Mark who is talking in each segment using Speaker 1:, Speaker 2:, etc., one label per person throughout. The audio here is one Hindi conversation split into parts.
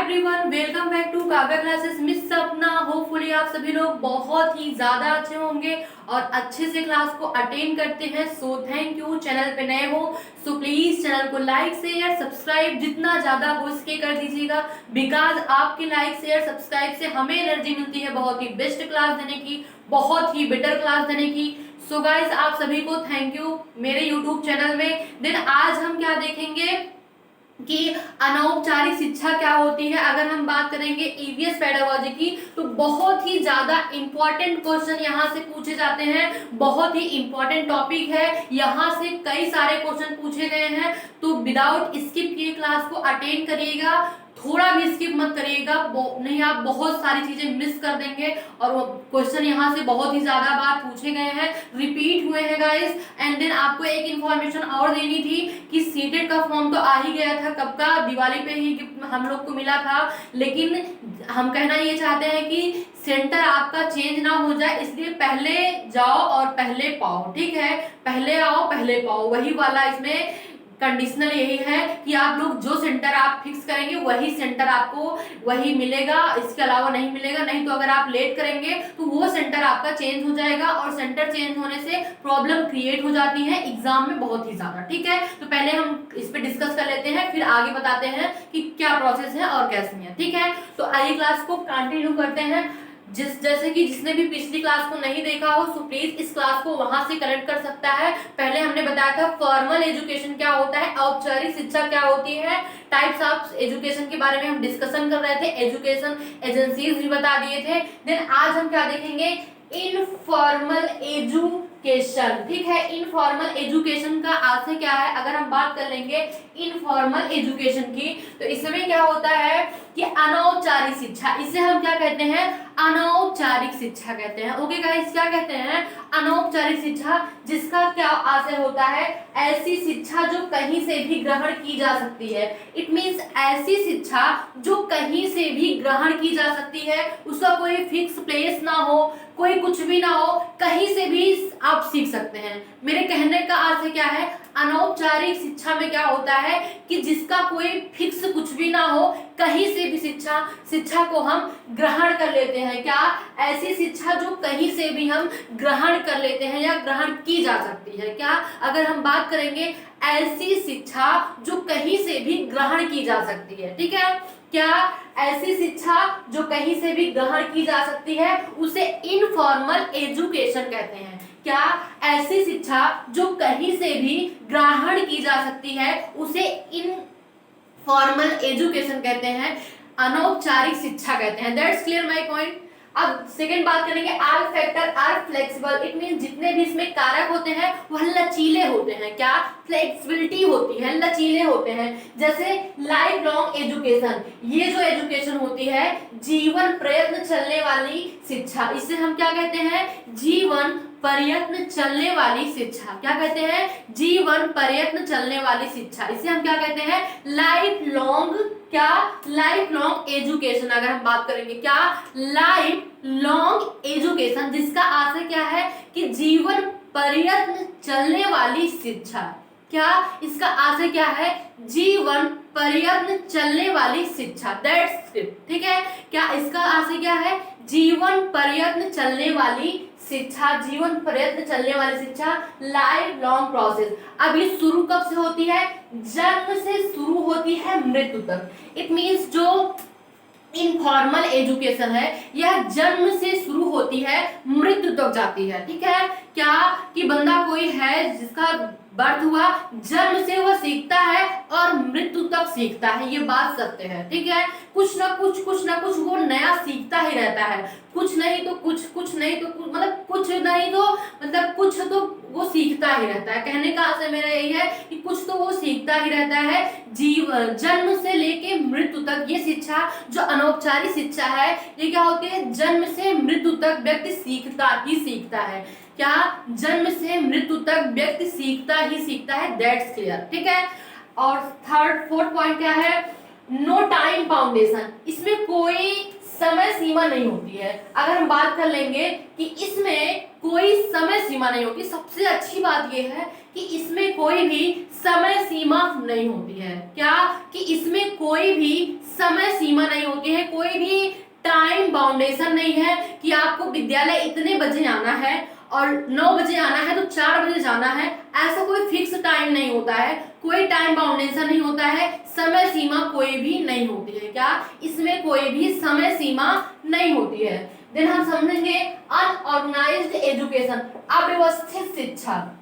Speaker 1: Everyone, welcome back to Kavya classes. Miss Sapna, hopefully आप सभी लोग बहुत ही ज्यादा अच्छे होंगे और अच्छे से क्लास को अटेंड करते हैं। So thank you. चैनल पे नए हो सो प्लीज चैनल को लाइक शेयर सब्सक्राइब जितना ज्यादा हो सके कर दीजिएगा, बिकॉज आपके लाइक शेयर सब्सक्राइब से हमें एनर्जी मिलती है बहुत ही बेस्ट क्लास देने की, बहुत ही बेटर क्लास देने की। सो गाइज आप सभी को थैंक यू मेरे यूट्यूब चैनल में। देन आज हम क्या देखेंगे कि अनौपचारिक शिक्षा क्या होती है। अगर हम बात करेंगे ईवीएस पेडागोजी की तो बहुत ही ज्यादा इंपॉर्टेंट क्वेश्चन यहाँ से पूछे जाते हैं, बहुत ही इंपॉर्टेंट टॉपिक है, यहाँ से कई सारे क्वेश्चन पूछे गए हैं। तो विदाउट स्किप किए क्लास को अटेंड करिएगा, थोड़ा भी स्किप मत करिएगा, नहीं आप बहुत सारी चीजें मिस कर देंगे। और वो क्वेश्चन यहाँ से बहुत ही ज्यादा बार पूछे गए हैं, रिपीट हुए हैं गाइस। एंड देन आपको एक इन्फॉर्मेशन और देनी थी कि सीटेट का फॉर्म तो आ ही गया था, कब का, दिवाली पे ही हम लोग को मिला था। लेकिन हम कहना ये चाहते हैं कि सेंटर आपका चेंज ना हो जाए, इसलिए पहले जाओ और पहले पाओ, ठीक है। पहले आओ पहले पाओ, वही वाला इसमें कंडीशनल यही है कि आप लोग जो सेंटर आप फिक्स करेंगे वही सेंटर आपको वही मिलेगा, इसके अलावा नहीं मिलेगा। नहीं तो अगर आप लेट करेंगे तो वो सेंटर आपका चेंज हो जाएगा और सेंटर चेंज होने से प्रॉब्लम क्रिएट हो जाती है एग्जाम में बहुत ही ज्यादा, ठीक है। तो पहले हम इस पे डिस्कस कर लेते हैं, फिर आगे बताते हैं कि क्या प्रोसेस है और कैसे है, ठीक है। तो आइए क्लास को कंटिन्यू करते हैं। जैसे कि जिसने भी पिछली क्लास को नहीं देखा हो सो प्लीज इस क्लास को वहां से कनेक्ट कर सकता है। पहले हमने बताया था फॉर्मल एजुकेशन क्या होता है, औपचारिक शिक्षा क्या होती है, टाइप्स ऑफ एजुकेशन के बारे में हम डिस्कशन कर रहे थे, एजुकेशन एजेंसीज भी बता दिए थे। देन आज हम क्या देखेंगे, इनफॉर्मल एजुकेशन, ठीक है। इनफॉर्मल एजुकेशन का आशय क्या है, अगर हम बात कर लेंगे इनफॉर्मल एजुकेशन की तो इसमें क्या होता है कि अनौपचारिक शिक्षा, इसे हम क्या कहते हैं, अनौपचारिक शिक्षा कहते हैं। ओके गाइस, क्या कहते हैं, अनौपचारिक शिक्षा, जिसका क्या आशय होता है, ऐसी शिक्षा जो कहीं से भी ग्रहण की जा सकती है। इट मींस ऐसी शिक्षा जो कहीं से भी ग्रहण की जा सकती है, उसका कोई फिक्स प्लेस ना हो, कोई कुछ भी ना हो, कहीं से भी आप सीख सकते हैं। मेरे कहने का अर्थ क्या है, अनौपचारिक शिक्षा में क्या होता है कि जिसका कोई फिक्स कुछ भी ना हो, कहीं से भी शिक्षा को हम ग्रहण कर लेते हैं। क्या, ऐसी शिक्षा जो कहीं से भी हम ग्रहण कर लेते हैं या ग्रहण की जा सकती है। क्या, अगर हम बात करेंगे ऐसी शिक्षा जो कहीं से भी ग्रहण की जा सकती है, ठीक है। क्या, ऐसी शिक्षा जो कहीं से भी ग्रहण की जा सकती है उसे इनफॉर्मल एजुकेशन कहते हैं। क्या, ऐसी शिक्षा जो कहीं से भी ग्रहण की जा सकती है उसे इनफॉर्मल एजुकेशन कहते हैं, अनौपचारिक शिक्षा कहते हैं। That's clear my point. अब सेकंड बात करेंगे, our factor are flexible. It mean जितने भी इसमें कारक होते हैं वह लचीले होते हैं। क्या, फ्लेक्सिबिलिटी होती है, लचीले होते हैं। जैसे लाइफ लॉन्ग एजुकेशन, ये जो एजुकेशन होती है जीवन प्रयत्न चलने वाली शिक्षा, इसे हम क्या कहते हैं, जीवन प्रयत्न चलने वाली शिक्षा। क्या कहते हैं, जीवन प्रयत्न चलने वाली शिक्षा, इसे हम क्या कहते हैं, लाइफ लॉन्ग, क्या, लाइफ लॉन्ग एजुकेशन। अगर हम बात करेंगे क्या, लाइफ लॉन्ग एजुकेशन, जिसका आशय क्या है कि जीवन प्रयत्न चलने वाली शिक्षा। क्या, इसका आशय क्या है, जीवन प्रयत्न चलने वाली शिक्षा। दैट्स इट, ठीक है। क्या, इसका आशय क्या है, जीवन प्रयत्न चलने वाली शिक्षा, जीवन प्रयत्न चलने वाली शिक्षा, लाइफ लॉन्ग प्रोसेस। अब ये शुरू कब से होती है, जन्म से शुरू होती है मृत्यु तक। इट मींस जो इनफॉर्मल एजुकेशन है यह जन्म से शुरू होती है मृत्यु तक जाती है, ठीक है। क्या, कि बंदा कोई है जिसका बर्थ हुआ, जन्म से वह सीखता है और मृत्यु तक सीखता है, ये बात सत्य है, ठीक है। कुछ ना कुछ वो नया सीखता ही रहता है, कुछ नहीं तो कुछ नहीं तो कुछ, मतलब कुछ नहीं तो मतलब कुछ तो वो सीखता ही रहता है। कहने का आशय मेरा यही है कि कुछ तो वो सीखता ही रहता है जीवन, जन्म से लेके मृत्यु तक। ये शिक्षा जो अनौपचारिक शिक्षा है ये क्या होती है, जन्म से मृत्यु तक व्यक्ति सीखता ही सीखता है। क्या, जन्म से मृत्यु तक व्यक्ति सीखता ही सीखता है। दैट्स क्लियर, ठीक है। और फोर्थ पॉइंट क्या है, नो टाइम बाउंडेशन, इसमें कोई समय सीमा नहीं होती है। अगर हम बात कर लेंगे कि इसमें कोई समय सीमा नहीं होती, सबसे अच्छी बात यह है कि कि इसमें कोई भी समय सीमा नहीं होती है। क्या? कि इसमें कोई भी समय सीमा नहीं होती है, कोई भी टाइम बाउंडेशन नहीं है कि आपको विद्यालय इतने बजे आना है और 9 बजे आना है तो 4 बजे जाना है। ऐसा कोई फिक्स टाइम नहीं होता है, कोई टाइम बाउंडेशन नहीं होता है, समय सीमा कोई भी नहीं होती है। क्या? इसमें कोई भी समय सीमा नहीं होती है। देन हम समझेंगे अनऑर्गेनाइज्ड एजुकेशन, अव्यवस्थित शिक्षा।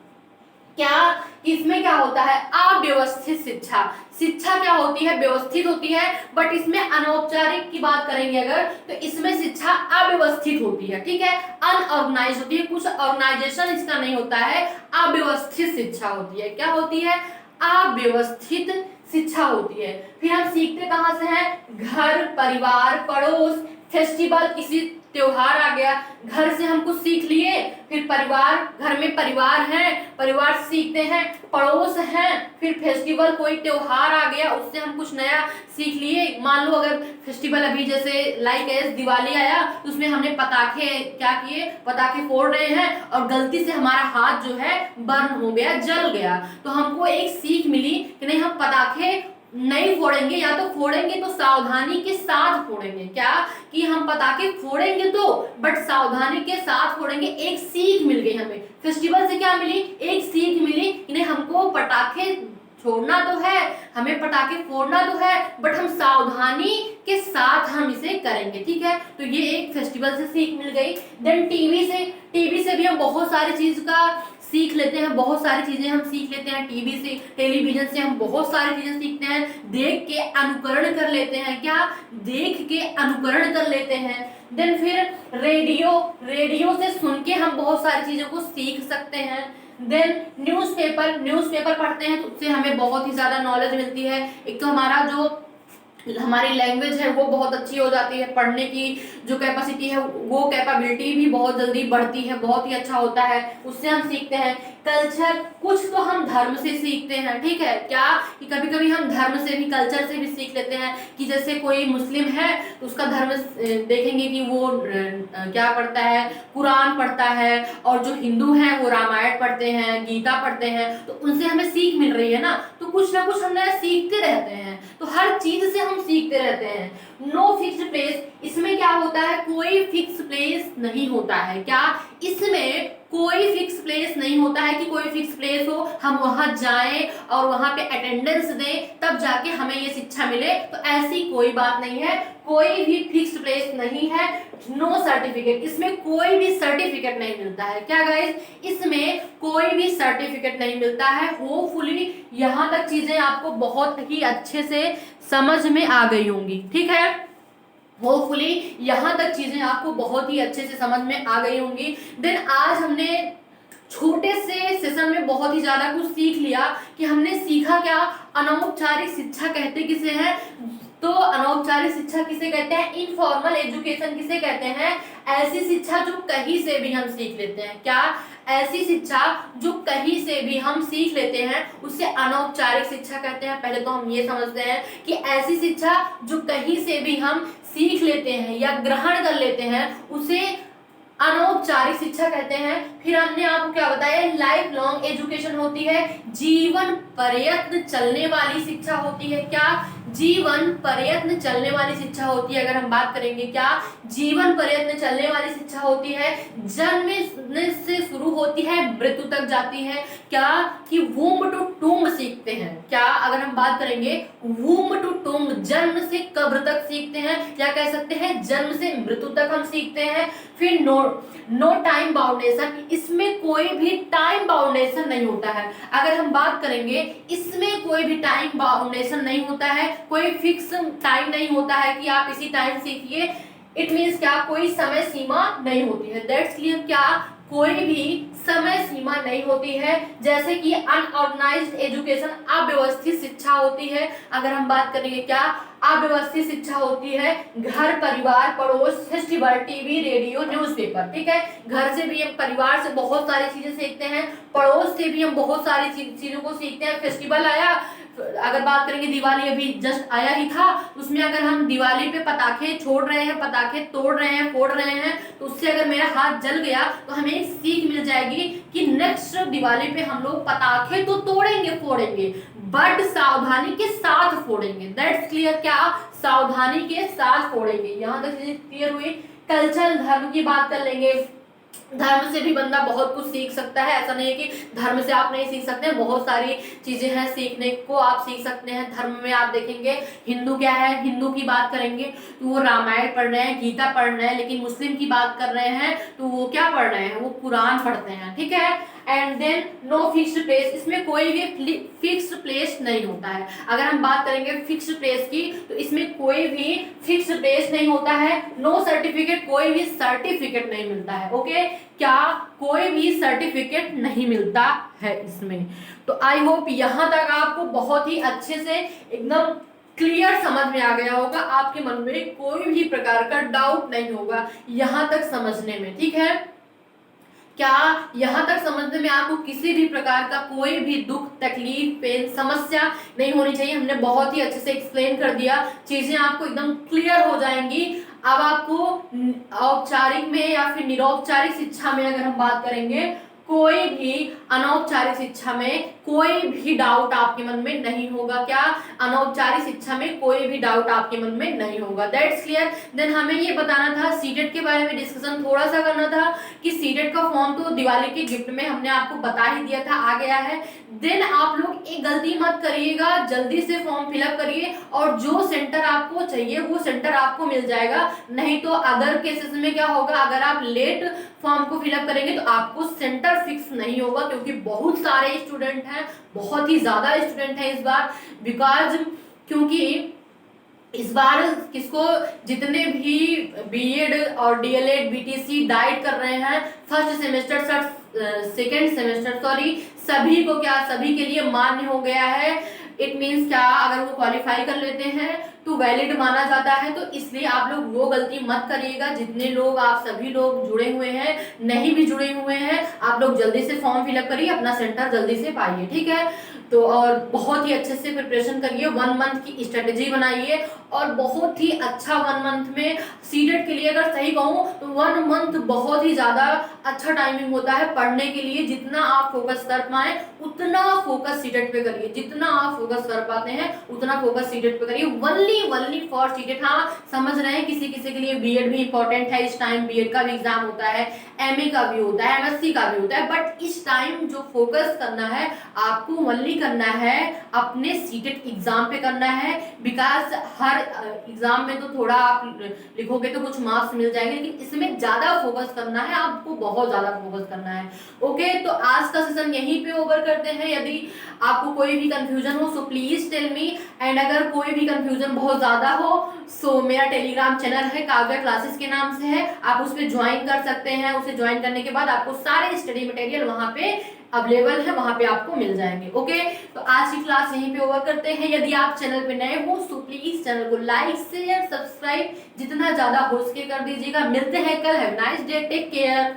Speaker 1: क्या? इसमें क्या होता है? अव्यवस्थित शिक्षा। शिक्षा क्या होती है? व्यवस्थित होती है, बट इसमें अनौपचारिक की बात करेंगे अगर तो इसमें शिक्षा अव्यवस्थित होती है। ठीक है, अनऑर्गेनाइज होती है, कुछ ऑर्गेनाइजेशन इसका नहीं होता है, अव्यवस्थित शिक्षा होती है। क्या होती है? अव्यवस्थित शिक्षा होती है। फिर हम सीखते कहाँ से हैं? घर, परिवार, पड़ोस, फेस्टिवल, किसी त्योहार आ गया, घर से हम कुछ सीख लिए, फिर परिवार, घर में परिवार है, परिवार से सीखते हैं, पड़ोस है, फिर फेस्टिवल, कोई त्योहार आ गया उससे हम कुछ नया सीख लिए। मान लो अगर फेस्टिवल अभी जैसे लाइक एज दिवाली आया तो उसमें हमने पटाखे क्या किए, पटाखे फोड़ रहे हैं और गलती से हमारा हाथ जो है बर्न हो गया, जल गया, तो हमको एक सीख मिली कि नहीं हम पटाखे नहीं फोड़ेंगे, या तो फोड़ेंगे तो सावधानी के साथ फोड़ेंगे। क्या? कि हम पटाखे फोड़ेंगे तो बट सावधानी के साथ फोड़ेंगे। एक सीख मिल गई हमें फेस्टिवल से। क्या मिली? एक सीख मिली कि नहीं हमको पटाखे छोड़ना तो है, हमें पटाखे फोड़ना तो है, बट हम सावधानी के साथ हम इसे करेंगे। ठीक है, तो ये एक फेस्टिवल से सीख मिल गई। देन टीवी से भी हम बहुत सारी चीज का सीख लेते हैं, बहुत सारी चीजें हम सीख लेते हैं टीवी से, टेलीविजन से हम बहुत सारी चीजें सीखते हैं, देख के अनुकरण कर लेते हैं। क्या? देख के अनुकरण कर लेते हैं। देन फिर रेडियो से सुन के हम बहुत सारी चीजों को सीख सकते हैं। देन न्यूज़पेपर पढ़ते हैं तो उससे हमें बहुत ही ज्यादा नॉलेज मिलती है। एक तो हमारी लैंग्वेज है वो बहुत अच्छी हो जाती है, पढ़ने की जो कैपेसिटी है वो कैपेबिलिटी भी बहुत जल्दी बढ़ती है, बहुत ही अच्छा होता है, उससे हम सीखते हैं। कल्चर, कुछ तो हम धर्म से सीखते हैं। ठीक है, क्या? कि कभी कभी हम धर्म से भी, कल्चर से भी सीख लेते हैं कि जैसे कोई मुस्लिम है तो उसका धर्म देखेंगे कि वो क्या पढ़ता है, कुरान पढ़ता है, और जो हिंदू है वो रामायण पढ़ते हैं, गीता पढ़ते हैं, तो उनसे हमें सीख मिल रही है ना, तो कुछ ना कुछ हम नया सीखते रहते हैं, तो हर चीज से हम सीखते रहते हैं। नो फिक्स्ड प्लेस, इसमें क्या होता है? कोई फिक्स प्लेस नहीं होता है। क्या? इसमें कोई फिक्स प्लेस नहीं होता है कि कोई फिक्स प्लेस हो, हम वहां जाएं और वहां पे अटेंडेंस दें तब जाके हमें ये शिक्षा मिले, तो ऐसी कोई बात नहीं है, कोई भी फिक्स प्लेस नहीं है। नो सर्टिफिकेट, इसमें कोई भी सर्टिफिकेट नहीं मिलता है। क्या गाइस? इसमें कोई भी सर्टिफिकेट नहीं मिलता है। होपफुली यहाँ तक चीजें आपको बहुत ही अच्छे से समझ में आ गई होंगी। ठीक है, होपफुली यहाँ तक चीजें आपको बहुत ही अच्छे से समझ में आ गई होंगी। देन आज हमने छोटे से सेशन में बहुत ही ज्यादा कुछ सीख लिया कि हमने सीखा क्या? अनौपचारिक शिक्षा कहते किसे हैं? तो अनौपचारिक शिक्षा किसे कहते हैं? इनफॉर्मल एजुकेशन किसे कहते हैं? ऐसी शिक्षा जो कहीं से भी हम सीख लेते हैं। क्या? ऐसी शिक्षा जो कहीं से भी हम सीख लेते हैं उसे अनौपचारिक शिक्षा कहते हैं। पहले तो हम ये समझते हैं कि ऐसी शिक्षा जो कहीं से भी हम सीख लेते हैं या ग्रहण कर लेते हैं उसे अनौपचारिक शिक्षा कहते हैं। फिर हमने आपको क्या बताया? लाइफ लॉन्ग एजुकेशन होती है, जीवन पर्यंत चलने वाली शिक्षा होती है। क्या? जीवन पर्यंत चलने वाली शिक्षा होती है। अगर हम बात करेंगे क्या? जीवन पर्यंत चलने वाली शिक्षा होती है, जन्म से शुरू होती है, मृत्यु तक जाती है। क्या? कि वूम्ब टू टूम्ब सीखते हैं। क्या? अगर हम बात करेंगे वूम्ब टू टूम्ब, जन्म से कब्र तक सीखते हैं, या कह सकते हैं जन्म से मृत्यु तक हम सीखते हैं। फिर नो टाइम बाउंडेशन, इसमें कोई भी टाइम बाउंडेशन नहीं होता है। अगर हम बात करेंगे इसमें कोई भी टाइम बाउंडेशन नहीं होता है, कोई फिक्स टाइम नहीं होता है कि आप इसी टाइम सीखिए। इट मीन्स क्या? कोई समय सीमा नहीं होती है। That's clear. क्या? कोई भी समय सीमा नहीं होती है। जैसे कि अनऑर्गेनाइज्ड एजुकेशन, अव्यवस्थित शिक्षा होती है। अगर हम बात करेंगे क्या? अव्यवस्थित शिक्षा होती है, घर, परिवार, पड़ोस, फेस्टिवल, टीवी, रेडियो, न्यूज़पेपर। ठीक है, घर से भी हम, परिवार से बहुत सारी चीजें सीखते हैं, पड़ोस से भी हम बहुत सारी चीजों को सीखते हैं। फेस्टिवल आया, अगर बात करेंगे दिवाली अभी जस्ट आया ही था, उसमें अगर हम दिवाली पे पटाखे छोड़ रहे हैं, पटाखे तोड़ रहे हैं, फोड़ रहे हैं, तो उससे अगर मेरा हाथ जल गया तो हमें एक सीख मिल जाएगी कि नेक्स्ट दिवाली पे हम लोग पटाखे तो तोड़ेंगे फोड़ेंगे, बट सावधानी के साथ फोड़ेंगे। दैट्स क्लियर, क्या सावधानी के साथ फोड़ेंगे। यहाँ तक चीजें क्लियर हुई। कल्चर धर्म की बात कर लेंगे। धर्म से भी बंदा बहुत कुछ सीख सकता है, ऐसा नहीं है कि धर्म से आप नहीं सीख सकते, बहुत सारी चीजें हैं सीखने को, आप सीख सकते हैं धर्म में। आप देखेंगे हिंदू क्या है, हिंदू की बात करेंगे तो वो रामायण पढ़ रहे हैं, गीता पढ़ रहे हैं, लेकिन मुस्लिम की बात कर रहे हैं तो वो क्या पढ़ रहे हैं, वो कुरान पढ़ते हैं, ठीक है। And then no fixed place, इसमें कोई भी फिक्स्ड प्लेस नहीं होता है। अगर हम बात करेंगे फिक्स्ड प्लेस की तो इसमें कोई भी फिक्स्ड प्लेस नहीं होता है। नो सर्टिफिकेट, कोई भी सर्टिफिकेट नहीं मिलता है। ओके, क्या कोई भी सर्टिफिकेट नहीं मिलता है इसमें। तो आई होप यहां तक आपको बहुत ही अच्छे से एकदम क्लियर समझ में आ गया होगा, आपके मन में कोई भी प्रकार का डाउट नहीं होगा यहां तक समझने में, ठीक है। क्या यहाँ तक समझने में आपको किसी भी प्रकार का कोई भी दुख, तकलीफ, पेन, समस्या नहीं होनी चाहिए। हमने बहुत ही अच्छे से एक्सप्लेन कर दिया, चीजें आपको एकदम क्लियर हो जाएंगी। अब आपको औपचारिक में या फिर निरौपचारिक शिक्षा में अगर हम बात करेंगे, कोई भी अनौपचारिक शिक्षा में कोई भी डाउट आपके मन में नहीं होगा। क्या अनौपचारिक शिक्षा में कोई भी डाउट आपके मन में नहीं होगा। That's clear. देन हमें ये बताना था सीटेट के बारे में डिस्कशन थोड़ा सा करना था कि सीटेट का फॉर्म तो दिवाली के गिफ्ट में हमने आपको बता ही दिया था, आ गया है। देन आप लोग एक गलती मत करिएगा, जल्दी से फॉर्म फिलअप करिए और जो सेंटर आपको चाहिए वो सेंटर आपको मिल जाएगा। नहीं तो अदर केसेस में क्या होगा, अगर आप लेट फॉर्म को फिलअप करेंगे तो आपको सेंटर फिक्स नहीं होगा, क्योंकि बहुत सारे स्टूडेंट हैं, बहुत ही ज्यादा स्टूडेंट हैं इस बार। बिकॉज क्योंकि इस बार किसको, जितने भी बीएड और डीएलएड, बीटीसी, डाइट कर रहे हैं first semester, second semester sorry, सभी को क्या, सभी के लिए मान्य हो गया है। इट मीन्स क्या, अगर वो क्वालिफाई कर लेते हैं तो वैलिड माना जाता है। तो इसलिए आप लोग वो गलती मत करिएगा। जितने लोग, आप सभी लोग जुड़े हुए हैं, नहीं भी जुड़े हुए हैं, आप लोग जल्दी से फॉर्म फिलअप करिए, अपना सेंटर जल्दी से पाइए, ठीक है। तो और बहुत ही अच्छे से प्रिपरेशन करिए, 1 मंथ की स्ट्रेटेजी बनाइए और बहुत ही अच्छा 1 मंथ में सीटेट के लिए अगर सही कहूँ तो 1 मंथ बहुत ही ज्यादा अच्छा टाइमिंग होता है पढ़ने के लिए। जितना आप फोकस कर पाए उतना फोकस सीटेट पे करिए, जितना आप फोकस कर पाते हैं उतना फोकस सीटेट पे करिए। Only for CTET. हाँ, समझ रहे हैं किसी किसी के लिए बीएड भी इंपॉर्टेंट है, इस टाइम बीएड का भी एग्जाम होता है, एमए का भी होता है, एमएससी का भी होता है, बट इस टाइम जो फोकस करना है आपको वनली करना है अपने सीटेट एग्जाम पे करना है। बिकॉज हर एग्जाम में तो थोड़ा आप लिखोगे तो कुछ मार्क्स मिल जाएंगे, लेकिन इसमें ज्यादा फोकस करना है, आपको बहुत ज्यादा फोकस करना है। ओके, तो आज का सेशन यहीं पे ओवर करते हैं। यदि आपको कोई भी कंफ्यूजन हो so please tell me, and अगर कोई भी कंफ्यूजन बहुत ज्यादा हो सो मेरा टेलीग्राम चैनल है, काव्या क्लासेस के नाम से है, आप उस पर ज्वाइन कर सकते हैं। उसे ज्वाइन करने के बाद आपको सारे स्टडी मटेरियल वहां पे अवेलेबल है, वहां पे आपको मिल जाएंगे। ओके, तो आज की क्लास यहीं पे ओवर करते हैं। यदि आप चैनल पे नए हो सो प्लीज चैनल को लाइक शेयर सब्सक्राइब जितना ज्यादा हो सके कर दीजिएगा। मिलते हैं कल। Have nice day, take care.